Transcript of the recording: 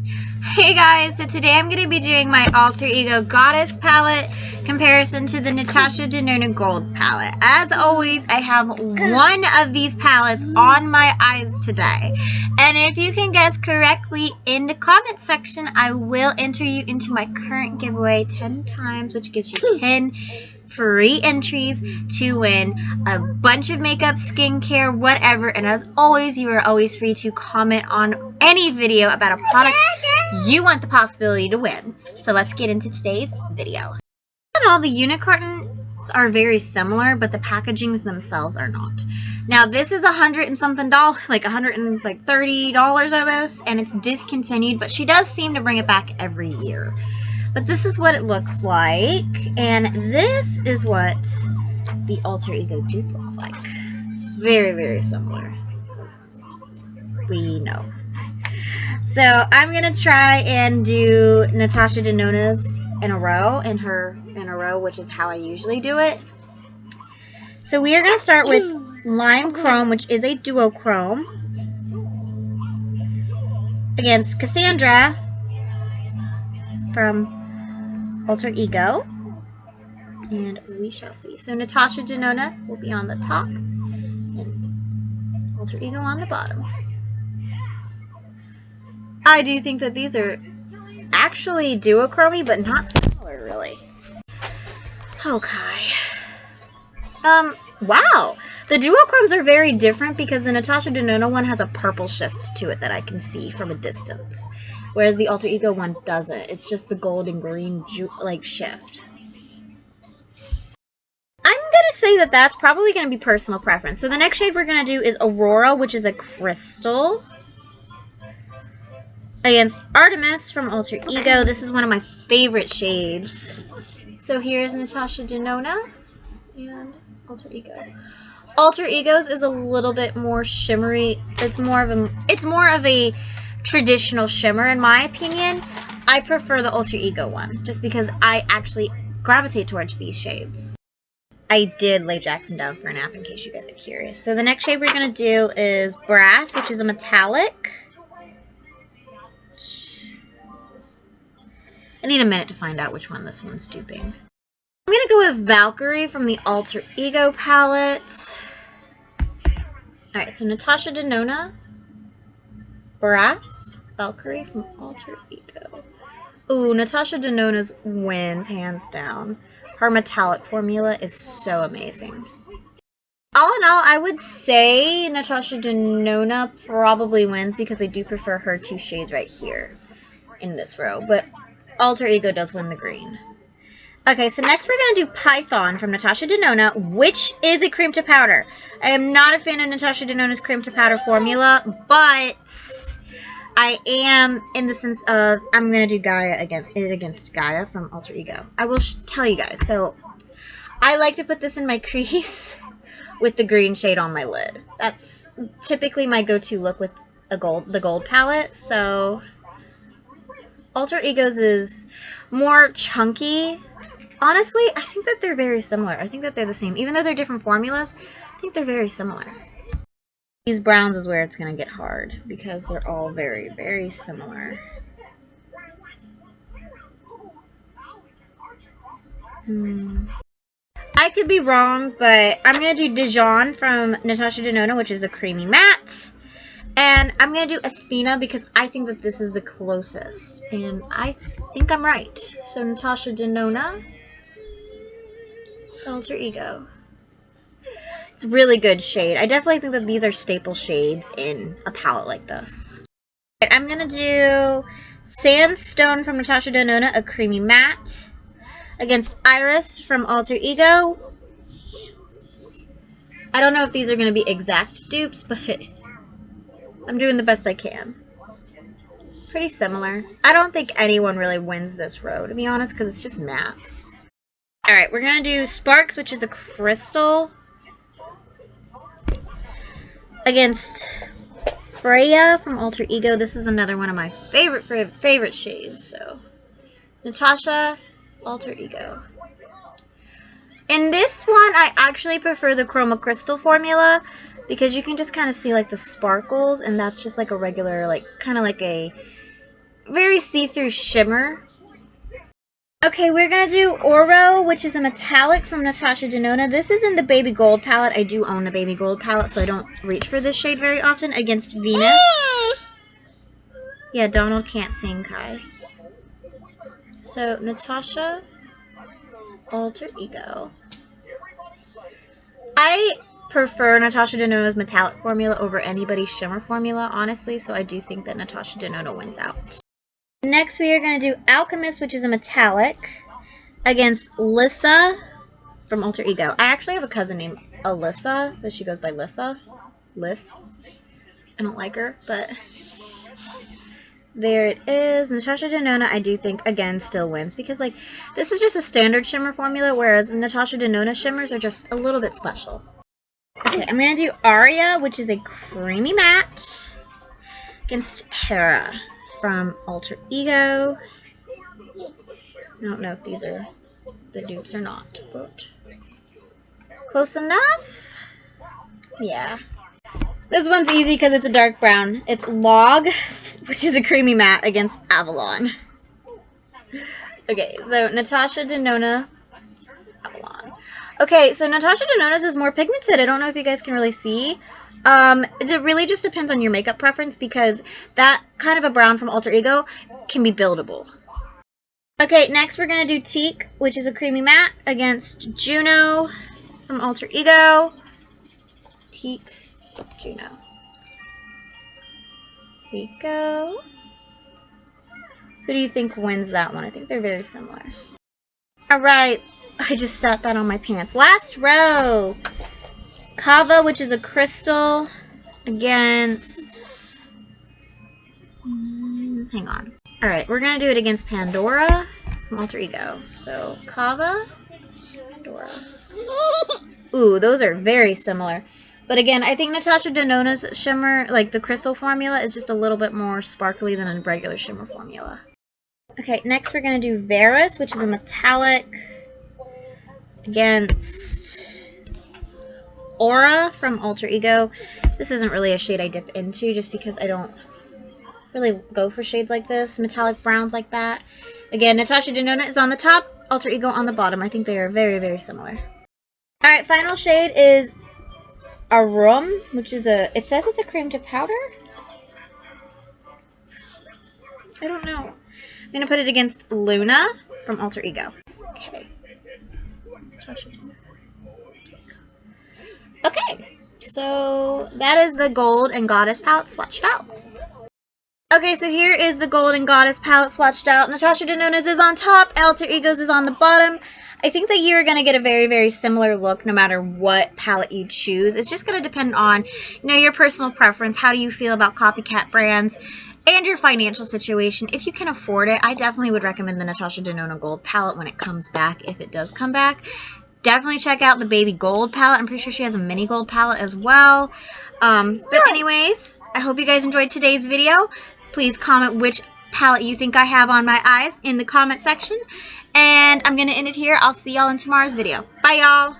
Hey guys, so today I'm going to be doing my Alter Ego Goddess palette comparison to the Natasha Denona Gold palette. As always, I have one of these palettes on my eyes today. And if you can guess correctly in the comment section, I will enter you into my current giveaway 10 times, which gives you 10 free entries to win a bunch of makeup, skincare, whatever. And as always, you are always free to comment on any video about a product you want the possibility to win. So let's get into today's video. And all the unit cartons are very similar, but the packagings themselves are not. Now this is $100 and something, like $130 almost, and it's discontinued, but she does seem to bring it back every year. But this is what it looks like, and this is what the Alter Ego dupe looks like. Very, very similar. We know. So I'm gonna try and do Natasha denona's in a row, which is how I usually do it. So we are gonna start with Lime Chrome, which is a duochrome, against Cassandra from Alter Ego, and we shall see. So Natasha denona will be on the top, and Alter Ego on the bottom. I do think that these are actually duochromy, but not similar, really. Okay. Wow. The duochromes are very different because the Natasha denona one has a purple shift to it that I can see from a distance, whereas the Alter Ego one doesn't. It's just the gold and green shift. I'm gonna say that that's probably gonna be personal preference. So the next shade we're gonna do is Aurora, which is a crystal, against Artemis from Alter Ego. This is one of my favorite shades. So here's Natasha denona and Alter Ego. Alter Ego's is a little bit more shimmery. It's more of a traditional shimmer in my opinion. I prefer the Alter Ego one just because I actually gravitate towards these shades. I did lay Jackson down for a nap in case you guys are curious. So the next shade we're going to do is Brass, which is a metallic. I need a minute to find out which one this one's duping. I'm going to go with Valkyrie from the Alter Ego palette. Alright, so Natasha denona, Brass, Valkyrie from Alter Ego. Ooh, Natasha denona's wins, hands down. Her metallic formula is so amazing. All in all, I would say Natasha denona probably wins because I do prefer her two shades right here in this row. But Alter Ego does win the green. Okay, so next we're going to do Python from Natasha denona, which is a cream to powder. I am not a fan of Natasha denona's cream to powder formula, but I am in the sense of I'm going to do Gaia against Gaia from Alter Ego. I will tell you guys. So I like to put this in my crease with the green shade on my lid. That's typically my go-to look with the gold palette. So Alter Ego's is more chunky. Honestly, I think that they're very similar. I think that they're the same. Even though they're different formulas, I think they're very similar. These browns is where it's going to get hard because they're all very, very similar. I could be wrong, but I'm going to do Dijon from Natasha denona, which is a creamy matte. And I'm going to do Athena because I think that this is the closest. And I think I'm right. So Natasha denona, Alter Ego. It's a really good shade. I definitely think that these are staple shades in a palette like this. I'm going to do Sandstone from Natasha denona, a creamy matte, against Iris from Alter Ego. I don't know if these are going to be exact dupes, but I'm doing the best I can. Pretty similar. I don't think anyone really wins this row, to be honest, because it's just mattes. Alright, we're going to do Sparks, which is a crystal, against Freya from Alter Ego. This is another one of my favorite shades. So Natasha, Alter Ego. In this one, I actually prefer the Chroma Crystal formula because you can just kind of see like the sparkles, and that's just like a regular, like kind of like a very see-through shimmer. Okay, we're going to do Oro, which is a metallic from Natasha Denona. This is in the Baby Gold palette. I do own a Baby Gold palette, so I don't reach for this shade very often, against Venus. Yeah, Donald can't sing, Kai. So, Natasha, Alter Ego. I prefer Natasha Denona's metallic formula over anybody's shimmer formula, honestly, so I do think that Natasha Denona wins out. Next, we are going to do Alchemist, which is a metallic, against Lissa from Alter Ego. I actually have a cousin named Alyssa, but she goes by Lissa. Liss. I don't like her, but there it is. Natasha Denona, I do think, again, still wins, because, like, this is just a standard shimmer formula, whereas Natasha Denona shimmers are just a little bit special. Okay, I'm going to do Aria, which is a creamy matte, against Hera from Alter Ego. I don't know if these are the dupes or not, but close enough. Yeah. This one's easy because it's a dark brown. It's Log, which is a creamy matte, against Avalon. Okay, so Natasha Denona, Avalon. Okay, so Natasha Denona's is more pigmented. I don't know if you guys can really see. It really just depends on your makeup preference, because that kind of a brown from Alter Ego can be buildable. Okay, next we're going to do Teak, which is a creamy matte, against Juno from Alter Ego. Teak, Juno. Here you go. Who do you think wins that one? I think they're very similar. Alright, I just sat that on my pants. Last row. Kava, which is a crystal, against... hang on. Alright, we're going to do it against Pandora from Alter Ego. So, Kava, Pandora. Ooh, those are very similar. But again, I think Natasha Denona's shimmer, like the crystal formula, is just a little bit more sparkly than a regular shimmer formula. Okay, next we're going to do Varus, which is a metallic, against Aura from Alter Ego. This isn't really a shade I dip into, just because I don't really go for shades like this, metallic browns like that. Again, Natasha Denona is on the top, Alter Ego on the bottom. I think they are very, very similar. Alright, final shade is Arum, which is it says it's a cream to powder? I don't know. I'm going to put it against Luna from Alter Ego. Okay. Okay, so that is the Gold and Goddess palette swatched out. Okay, so here is the Gold and Goddess palette swatched out. Natasha Denona's is on top, Alter Ego's is on the bottom. I think that you're going to get a very, very similar look no matter what palette you choose. It's just going to depend on, your personal preference. How do you feel about copycat brands and your financial situation? If you can afford it, I definitely would recommend the Natasha Denona Gold palette when it comes back, if it does come back. Definitely check out the Baby Gold palette. I'm pretty sure she has a mini gold palette as well. But anyways, I hope you guys enjoyed today's video. Please comment which palette you think I have on my eyes in the comment section. And I'm going to end it here. I'll see y'all in tomorrow's video. Bye, y'all.